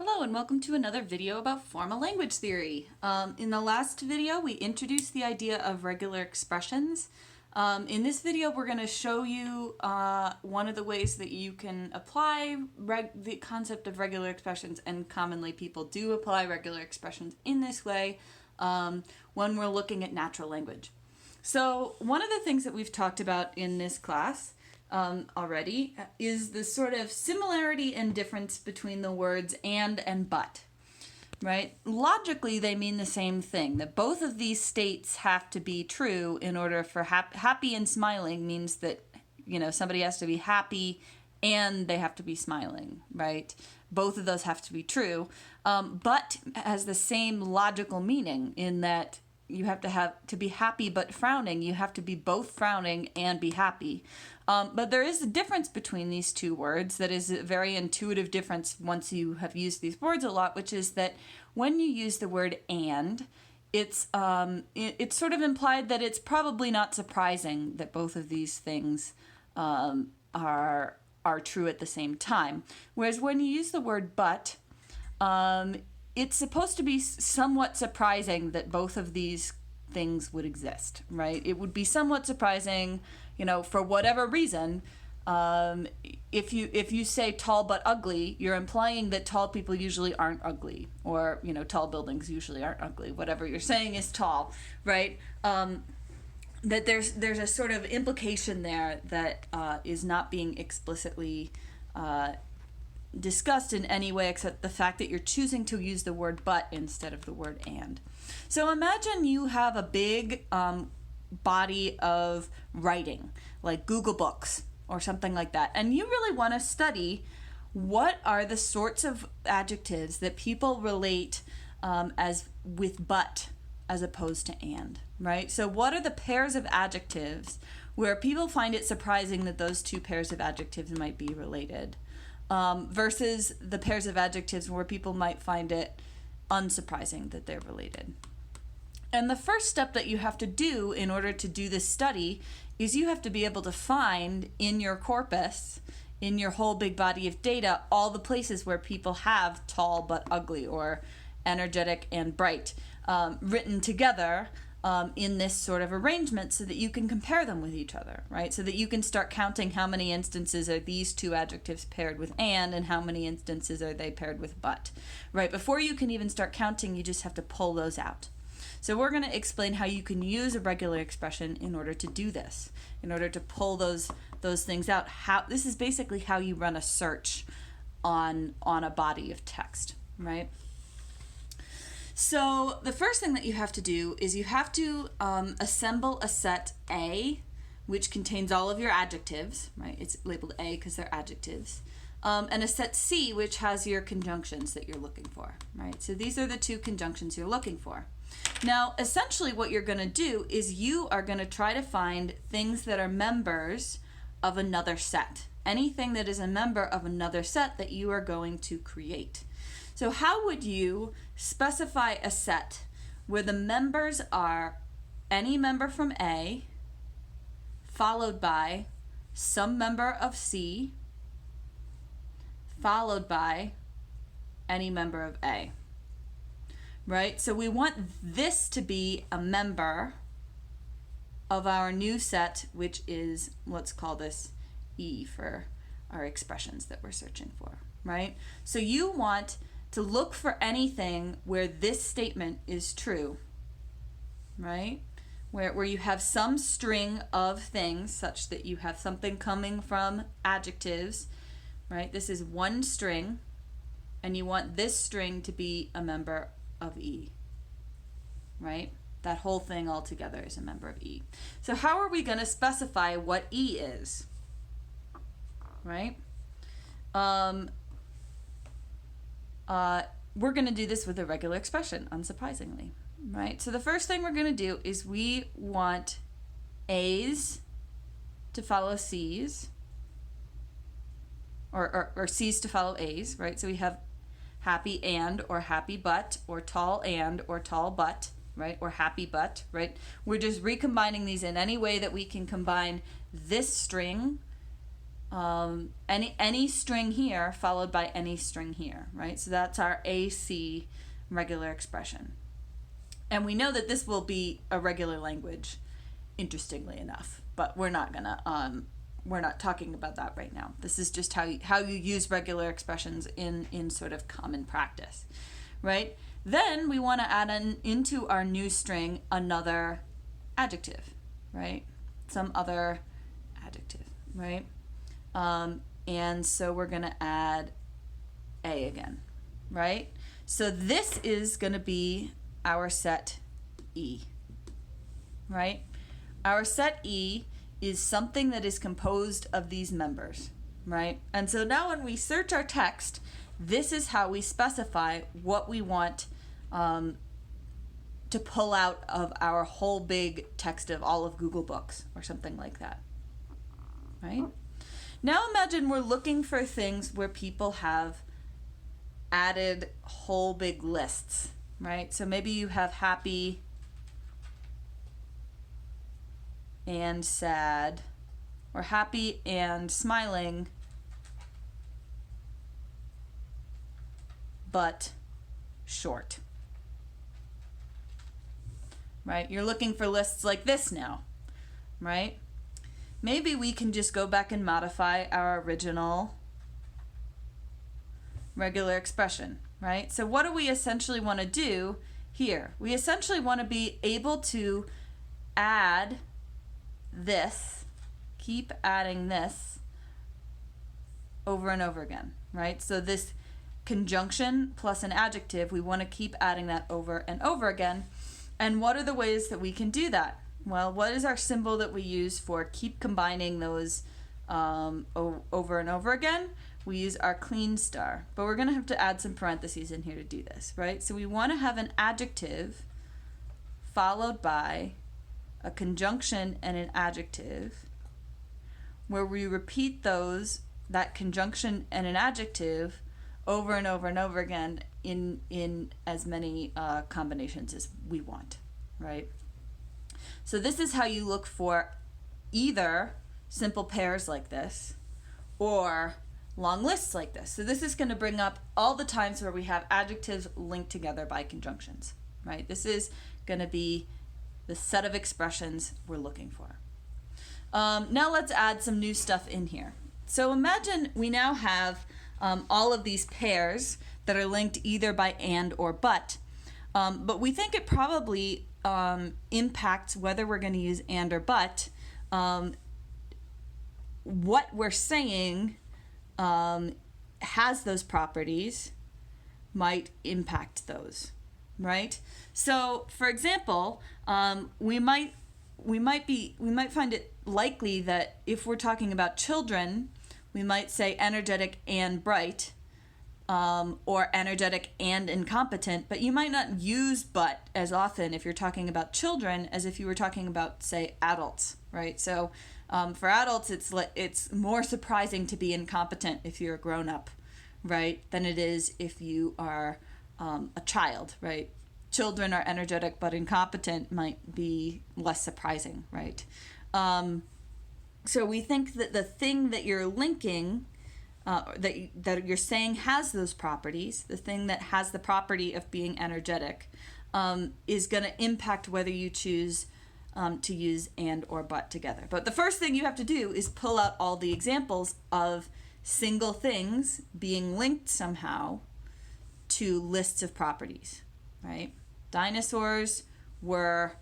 Hello and welcome to another video about formal language theory. In the last video, we introduced the idea of regular expressions. In this video, we're going to show you one of the ways that you can apply the concept of regular expressions, and commonly people do apply regular expressions in this way when we're looking at natural language. So one of the things that we've talked about in this class already is the sort of similarity and difference between the words and but, right? Logically, they mean the same thing, that both of these states have to be true in order for happy and smiling means that, somebody has to be happy and they have to be smiling, right? Both of those have to be true, but has the same logical meaning in that you have to be happy but frowning. You have to be both frowning and be happy. But there is a difference between these two words that is a very intuitive difference once you have used these words a lot, which is that when you use the word and, it's sort of implied that it's probably not surprising that both of these things are true at the same time. Whereas when you use the word but, it's supposed to be somewhat surprising that both of these things would exist, right? It would be somewhat surprising, for whatever reason. If you say tall but ugly, you're implying that tall people usually aren't ugly, or tall buildings usually aren't ugly. Whatever you're saying is tall, right? That there's a sort of implication there that is not being explicitly discussed in any way except the fact that you're choosing to use the word but instead of the word and. So imagine you have a big body of writing, like Google Books or something like that, and you really want to study what are the sorts of adjectives that people relate as with but as opposed to and, right? So what are the pairs of adjectives where people find it surprising that those two pairs of adjectives might be related? Versus the pairs of adjectives where people might find it unsurprising that they're related. And the first step that you have to do in order to do this study is you have to be able to find in your corpus, in your whole big body of data, all the places where people have tall but ugly or energetic and bright written together in this sort of arrangement so that you can compare them with each other, right? So that you can start counting how many instances are these two adjectives paired with and how many instances are they paired with but, right? Before you can even start counting, you just have to pull those out. So we're going to explain how you can use a regular expression in order to do this, in order to pull those things out. This is basically how you run a search on a body of text, right? So the first thing that you have to do is you have to assemble a set A, which contains all of your adjectives, right? It's labeled A because they're adjectives. And a set C, which has your conjunctions that you're looking for, right? So these are the two conjunctions you're looking for. Now, essentially what you're going to do is you are going to try to find things that are members of another set. Anything that is a member of another set that you are going to create. So how would you specify a set where the members are any member from A, followed by some member of C, followed by any member of A, right? So we want this to be a member of our new set, which is, let's call this E for our expressions that we're searching for, right? So you want to look for anything where this statement is true, right? Where you have some string of things such that you have something coming from adjectives, right? This is one string, and you want this string to be a member of E, right? That whole thing all together is a member of E. So how are we going to specify what E is, right? We're going to do this with a regular expression, unsurprisingly, right? So the first thing we're going to do is we want A's to follow C's, or C's to follow A's, right? So we have happy and, or happy but, or tall and, or tall but, right? Or happy but, right? We're just recombining these in any way that we can combine this string any string here followed by any string here, right? So that's our AC regular expression. And we know that this will be a regular language, interestingly enough, but we're not talking about that right now. This is just how you use regular expressions in sort of common practice, right? Then we want to add into our new string another adjective, right? Some other adjective, right? And so we're going to add A again, right? So this is going to be our set E, right? Our set E is something that is composed of these members, right? And so now when we search our text, this is how we specify what we want to pull out of our whole big text of all of Google Books or something like that, right? Now imagine we're looking for things where people have added whole big lists, right? So maybe you have happy and sad, or happy and smiling, but short, right? You're looking for lists like this now, right? Maybe we can just go back and modify our original regular expression, right? So what do we essentially want to do here? We essentially want to be able to add this, keep adding this over and over again, right? So this conjunction plus an adjective, we want to keep adding that over and over again. And what are the ways that we can do that? Well, what is our symbol that we use for keep combining those over and over again? We use our clean star, but we're going to have to add some parentheses in here to do this, right? So we want to have an adjective followed by a conjunction and an adjective where we repeat that conjunction and an adjective over and over and over again in as many combinations as we want, right? So this is how you look for either simple pairs like this or long lists like this. So this is going to bring up all the times where we have adjectives linked together by conjunctions, right? This is going to be the set of expressions we're looking for. Now let's add some new stuff in here. So imagine we now have all of these pairs that are linked either by and or but we think it probably impacts whether we're going to use and or but. What we're saying has those properties might impact those, right? So, for example, we might find it likely that if we're talking about children, we might say energetic and bright, or energetic and incompetent, but you might not use but as often if you're talking about children as if you were talking about, say, adults, right? So for adults, it's more surprising to be incompetent if you're a grown-up, right, than it is if you are a child, right? Children are energetic but incompetent might be less surprising, right? So we think that the thing that you're linking, that you're saying has those properties, the thing that has the property of being energetic, is going to impact whether you choose to use and or but together. But the first thing you have to do is pull out all the examples of single things being linked somehow to lists of properties, right? Dinosaurs were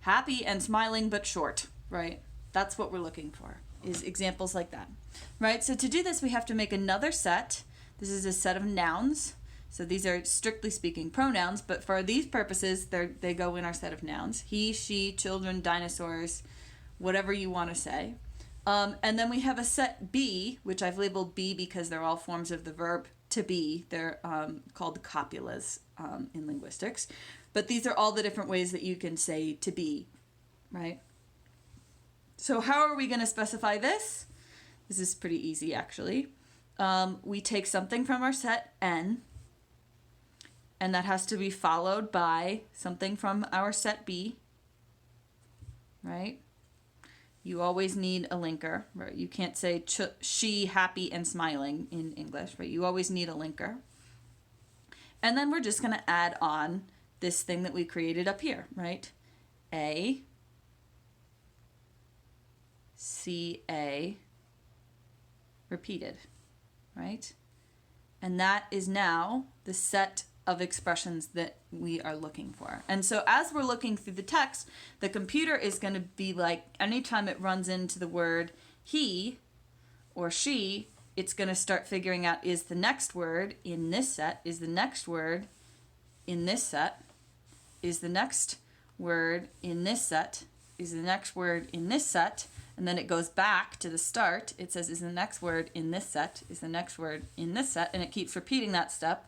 happy and smiling but short, right? That's what we're looking for, is examples like that, right? So to do this, we have to make another set. This is a set of nouns. So these are, strictly speaking, pronouns, but for these purposes, they go in our set of nouns. He, she, children, dinosaurs, whatever you want to say. And then we have a set B, which I've labeled B because they're all forms of the verb to be. They're called copulas in linguistics. But these are all the different ways that you can say to be, right? So how are we going to specify this? This is pretty easy, actually. We take something from our set N, and that has to be followed by something from our set B, right? You always need a linker, right? You can't say she, happy, and smiling in English, right? You always need a linker. And then we're just going to add on this thing that we created up here, right? A, C, A, repeated, right? And that is now the set of expressions that we are looking for. And so as we're looking through the text, the computer is going to be like, anytime it runs into the word he or she, it's going to start figuring out, is the next word in this set, is the next word in this set, is the next word in this set, is the next word in this set, and then it goes back to the start. It says, is the next word in this set, is the next word in this set, and it keeps repeating that step,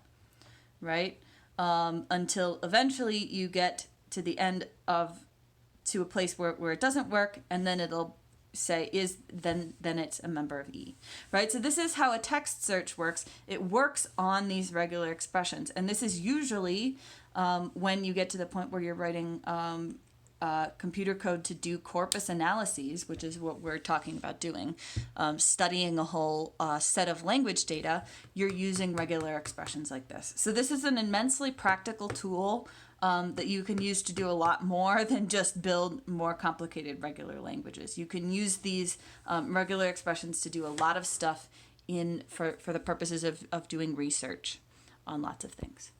right? Until eventually you get to the end to a place where it doesn't work, and then it'll say then it's a member of E, right? So this is how a text search works. It works on these regular expressions, and this is usually when you get to the point where you're writing computer code to do corpus analyses, which is what we're talking about doing, studying a whole set of language data. You're using regular expressions like this. So this is an immensely practical tool that you can use to do a lot more than just build more complicated regular languages. You can use these regular expressions to do a lot of stuff for the purposes of doing research on lots of things.